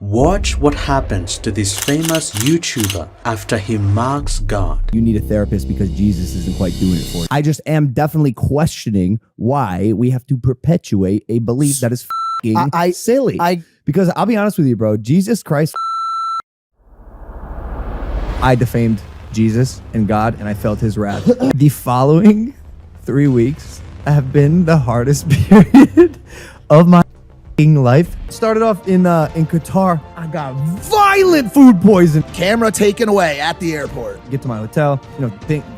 Watch what happens to this famous YouTuber after he mocks God. You need a therapist because Jesus isn't quite doing it for you. I just am definitely questioning why we have to perpetuate a belief that is silly. Because I'll be honest with you, bro, Jesus Christ, I defamed Jesus and God and I felt his wrath. The following 3 weeks have been the hardest period of my life. Started off in Qatar. I got violent food poisoning. Camera taken away at the airport. Get to my hotel,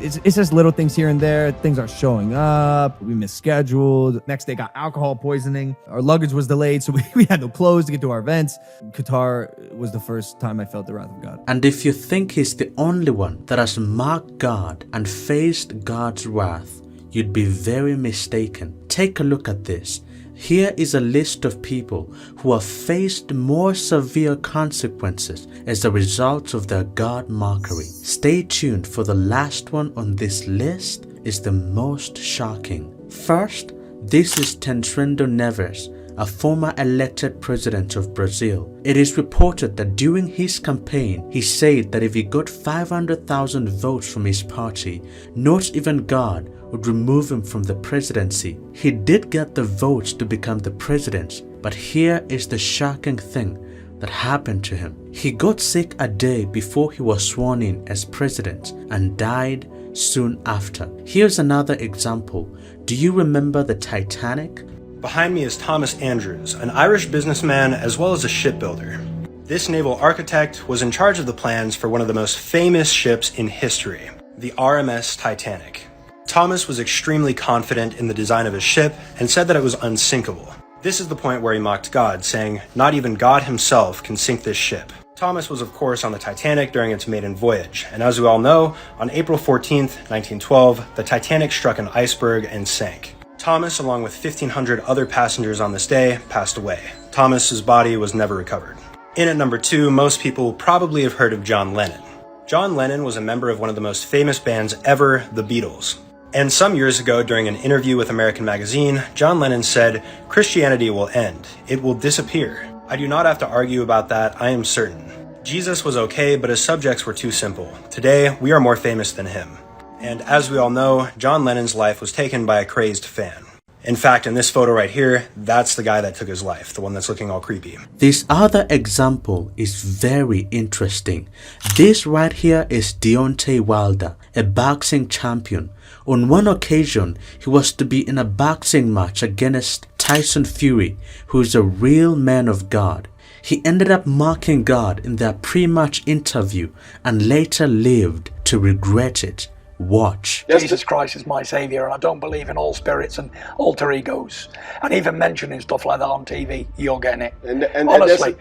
it's just little things here and there. Things aren't showing up. We misscheduled. Next day got alcohol poisoning. Our luggage was delayed, so we had no clothes to get to our events. Qatar was the first time I felt the wrath of God. And if you think he's the only one that has mocked God and faced God's wrath, you'd be very mistaken. Take a look at this. Here is a list of people who have faced more severe consequences as a result of their God mockery. Stay tuned, for the last one on this list is the most shocking. First, this is Tancredo Neves, a former elected president of Brazil. It is reported that during his campaign, he said that if he got 500,000 votes from his party, not even God would remove him from the presidency. He did get the votes to become the president, but here is the shocking thing that happened to him. He got sick a day before he was sworn in as president and died soon after. Here's another example. Do you remember the Titanic? Behind me is Thomas Andrews, an Irish businessman as well as a shipbuilder. This naval architect was in charge of the plans for one of the most famous ships in history, the RMS Titanic. Thomas was extremely confident in the design of his ship and said that it was unsinkable. This is the point where he mocked God, saying, "Not even God himself can sink this ship." Thomas was of course on the Titanic during its maiden voyage, and as we all know, on April 14th, 1912, the Titanic struck an iceberg and sank. Thomas, along with 1,500 other passengers on this day, passed away. Thomas's body was never recovered. In at number 2, most people probably have heard of John Lennon. John Lennon was a member of one of the most famous bands ever, the Beatles. And some years ago, during an interview with American Magazine, John Lennon said, "Christianity will end. It will disappear. I do not have to argue about that, I am certain. Jesus was okay, but his subjects were too simple. Today, we are more famous than him." And as we all know, John Lennon's life was taken by a crazed fan. In fact, in this photo right here, that's the guy that took his life, the one that's looking all creepy. This other example is very interesting. This right here is Deontay Wilder, a boxing champion. On one occasion, he was to be in a boxing match against Tyson Fury, who is a real man of God. He ended up mocking God in their pre-match interview and later lived to regret it. Watch. Jesus Christ is my saviour, and I don't believe in all spirits and alter egos. And even mentioning stuff like that on TV, you're getting it. And honestly,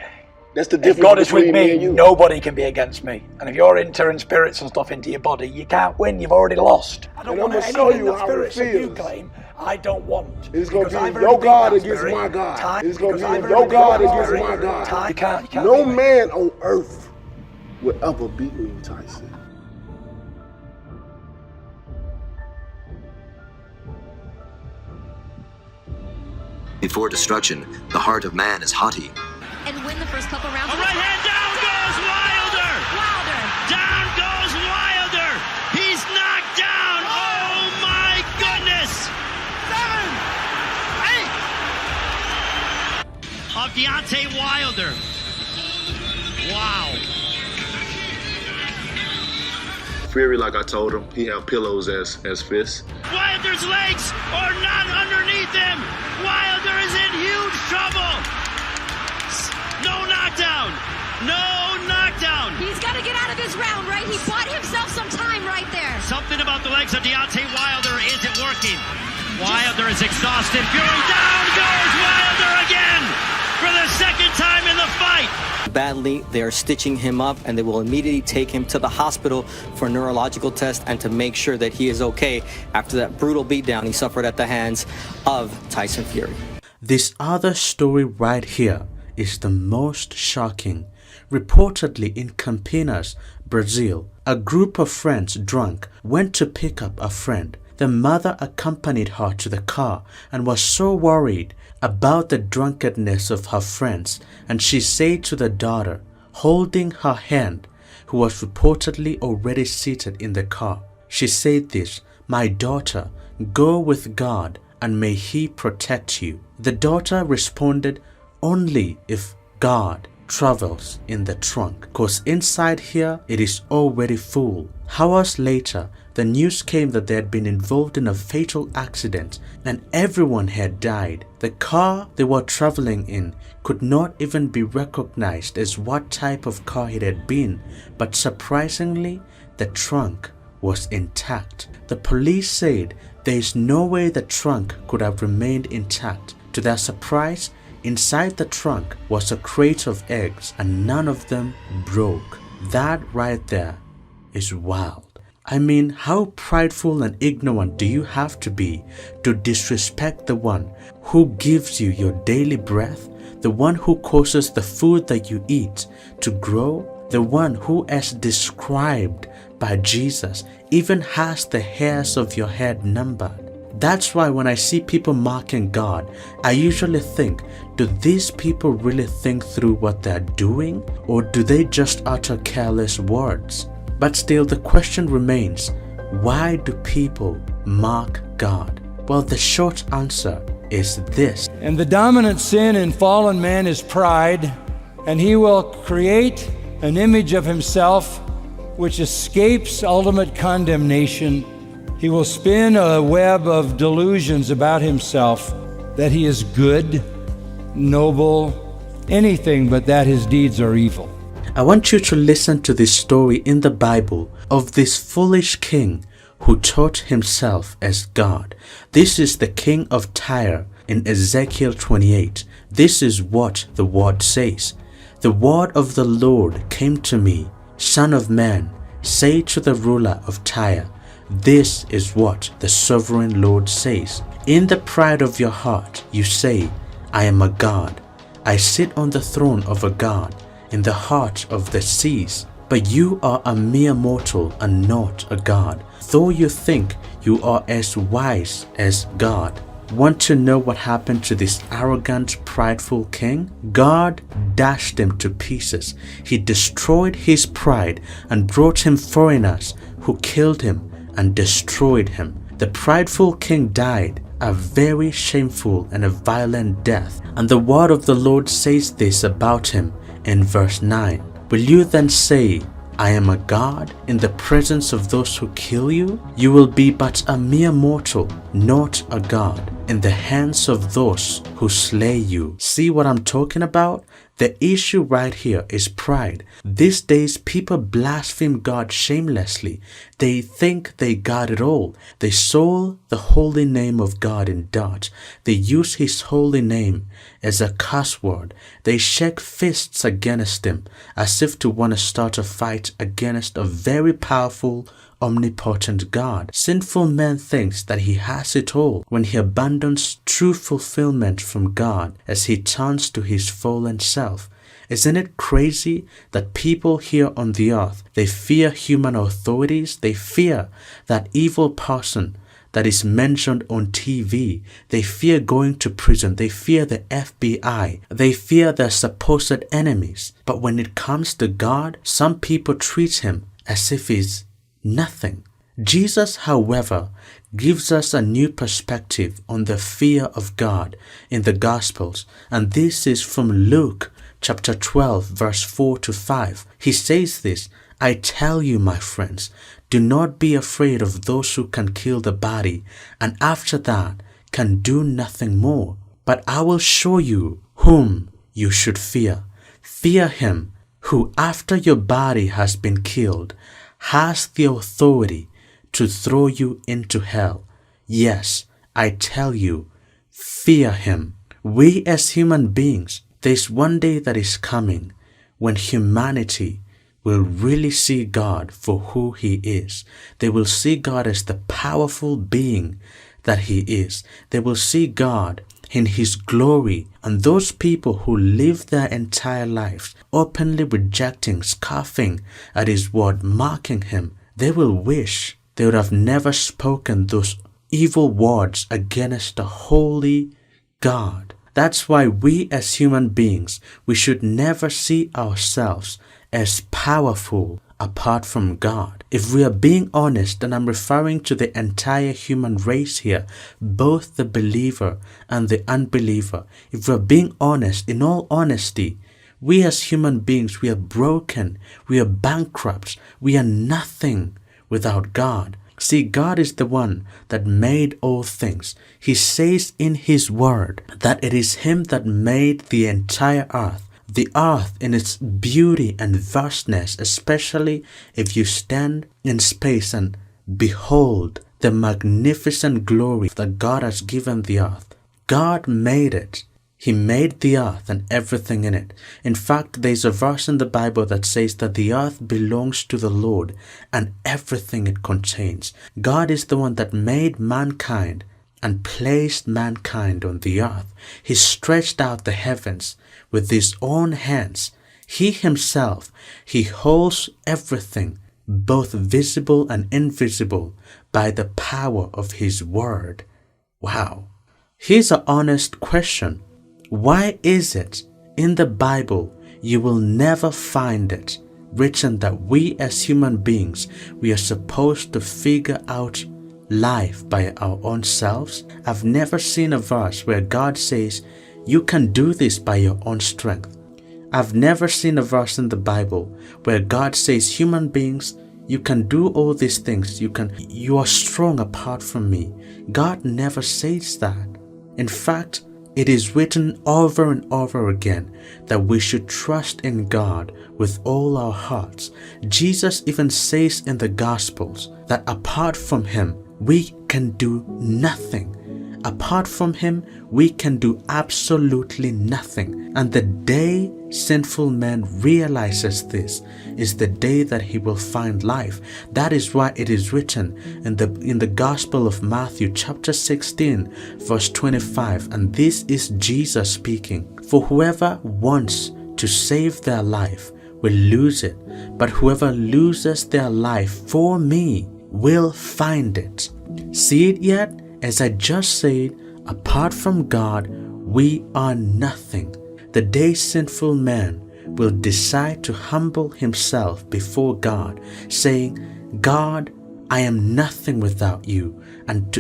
that's the difference. If God is with between me, and you. nobody can be against me. And if you're entering spirits and stuff into your body, you can't win. You've already lost. I don't And want I'm gonna show anything you that how it spirits that you feels. claim. I don't want. It's gonna Because be I've already your beat God that against spirit. my God. Time- It's gonna because be I've your already God beat that against spirit. my God. Time- You can't No beat me. man on earth will ever beat me, Tyson. Before destruction, the heart of man is haughty. And win the first couple rounds. A right hand, down goes Wilder! Wilder. Down goes Wilder! He's knocked down! Oh my goodness! 7, 8 of Deontay Wilder. Wow. Fury, like I told him, he had pillows as fists. Wilder's legs are not underneath him. Wilder is in huge trouble. No knockdown. No knockdown. He's got to get out of this round, right? He bought himself some time right there. Something about the legs of Deontay Wilder isn't working. Wilder is exhausted. Fury, down goes Wilder again for the second time in the fight. Badly, they are stitching him up, and they will immediately take him to the hospital for a neurological test and to make sure that he is okay after that brutal beatdown he suffered at the hands of Tyson Fury. This other story right here is the most shocking. Reportedly in Campinas, Brazil, a group of friends drunk went to pick up a friend. The mother accompanied her to the car and was so worried about the drunkenness of her friends, and she said to the daughter, holding her hand, who was reportedly already seated in the car, she said this, "My daughter, go with God, and may He protect you." The daughter responded, "Only if God travels in the trunk, cause inside here it is already full." Hours later, the news came that they had been involved in a fatal accident and everyone had died. The car they were traveling in could not even be recognized as what type of car it had been, but surprisingly, the trunk was intact. The police said there is no way the trunk could have remained intact. To their surprise, inside the trunk was a crate of eggs and none of them broke. That right there is wild. I mean, how prideful and ignorant do you have to be to disrespect the one who gives you your daily breath, the one who causes the food that you eat to grow, the one who, as described by Jesus, even has the hairs of your head numbered? That's why when I see people mocking God, I usually think, do these people really think through what they're doing, or do they just utter careless words? But still, the question remains, why do people mock God? Well, the short answer is this. And the dominant sin in fallen man is pride, and he will create an image of himself which escapes ultimate condemnation. He will spin a web of delusions about himself that he is good, noble, anything but that his deeds are evil. I want you to listen to this story in the Bible of this foolish king who taught himself as God. This is the king of Tyre in Ezekiel 28. This is what the word says. "The word of the Lord came to me, Son of man, say to the ruler of Tyre, this is what the sovereign Lord says. In the pride of your heart you say, I am a god. I sit on the throne of a god in the heart of the seas. But you are a mere mortal and not a god, though you think you are as wise as God." Want to know what happened to this arrogant, prideful king? God dashed him to pieces. He destroyed his pride and brought him foreigners who killed him and destroyed him. The prideful king died a very shameful and a violent death. And the word of the Lord says this about him in verse 9. "Will you then say, I am a god in the presence of those who kill you? You will be but a mere mortal, not a god, in the hands of those who slay you." See what I'm talking about? The issue right here is pride. These days, people blaspheme God shamelessly. They think they got it all. They sold the holy name of God in dirt. They use His holy name as a curse word. They shake fists against Him as if to want to start a fight against a very powerful, omnipotent God. Sinful man thinks that he has it all when he abandons true fulfillment from God as he turns to his fallen self. Isn't it crazy that people here on the earth, they fear human authorities? They fear that evil person that is mentioned on TV. They fear going to prison. They fear the FBI. They fear their supposed enemies. But when it comes to God, some people treat Him as if He's nothing. Jesus, however, gives us a new perspective on the fear of God in the Gospels, and this is from Luke chapter 12 verse 4 to 5. He says this, "I tell you, my friends, do not be afraid of those who can kill the body, and after that can do nothing more. But I will show you whom you should fear. Fear him who, after your body has been killed, has the authority to throw you into hell. Yes, I tell you, fear him." We as human beings, there's one day that is coming when humanity will really see God for who He is. They will see God as the powerful being that He is. They will see God in His glory, and those people who live their entire lives openly rejecting, scoffing at His word, mocking Him, they will wish they would have never spoken those evil words against the holy God That's why we as human beings, we should never see ourselves as powerful apart from God. If we are being honest, and I'm referring to the entire human race here, both the believer and the unbeliever, if we're being honest, in all honesty, we as human beings, we are broken, we are bankrupt, we are nothing without God. See, God is the one that made all things. He says in His word that it is Him that made the entire earth. The earth in its beauty and vastness, especially if you stand in space and behold the magnificent glory that God has given the earth. God made it. He made the earth and everything in it. In fact, there's a verse in the Bible that says that the earth belongs to the Lord and everything it contains. God is the one that made mankind and placed mankind on the earth. He stretched out the heavens with His own hands. He Himself, He holds everything, both visible and invisible, by the power of His word. Wow. Here's an honest question. Why is it in the Bible you will never find it written that we as human beings, we are supposed to figure out life by our own selves? I've never seen a verse where God says, you can do this by your own strength. I've never seen a verse in the Bible where God says, human beings, you can do all these things. You are strong apart from me. God never says that. In fact, it is written over and over again that we should trust in God with all our hearts. Jesus even says in the Gospels that apart from Him, we can do nothing. Apart from Him, we can do absolutely nothing. And the day sinful man realizes this is the day that he will find life. That is why it is written in the Gospel of Matthew chapter 16 verse 25, and this is Jesus speaking. For whoever wants to save their life will lose it, but whoever loses their life for me will find it. See it yet? As I just said, apart from God, we are nothing. The day sinful man will decide to humble himself before God, saying, God, I am nothing without you. And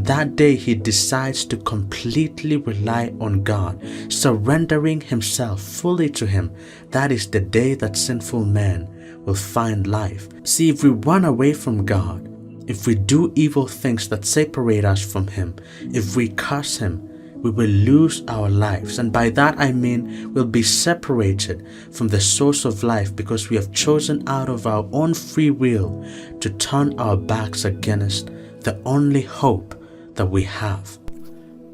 that day he decides to completely rely on God, surrendering himself fully to Him. That is the day that sinful man will find life. See, if we run away from God, if we do evil things that separate us from Him, if we curse Him, we will lose our lives. And by that I mean we'll be separated from the source of life because we have chosen out of our own free will to turn our backs against the only hope that we have.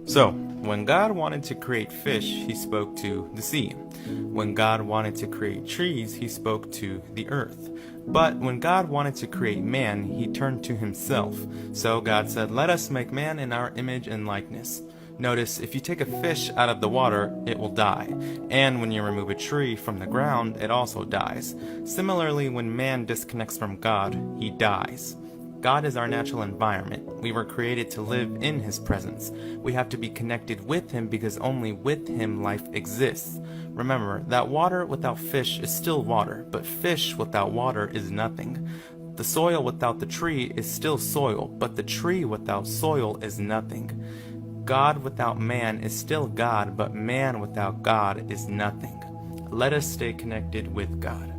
So, when God wanted to create fish, He spoke to the sea. When God wanted to create trees, He spoke to the earth. But when God wanted to create man, He turned to Himself. So God said, let us make man in our image and likeness. Notice, if you take a fish out of the water, it will die. And when you remove a tree from the ground, it also dies. Similarly, when man disconnects from God, he dies. God is our natural environment. We were created to live in His presence. We have to be connected with Him because only with Him life exists. Remember that water without fish is still water, but fish without water is nothing. The soil without the tree is still soil, but the tree without soil is nothing. God without man is still God, but man without God is nothing. Let us stay connected with God.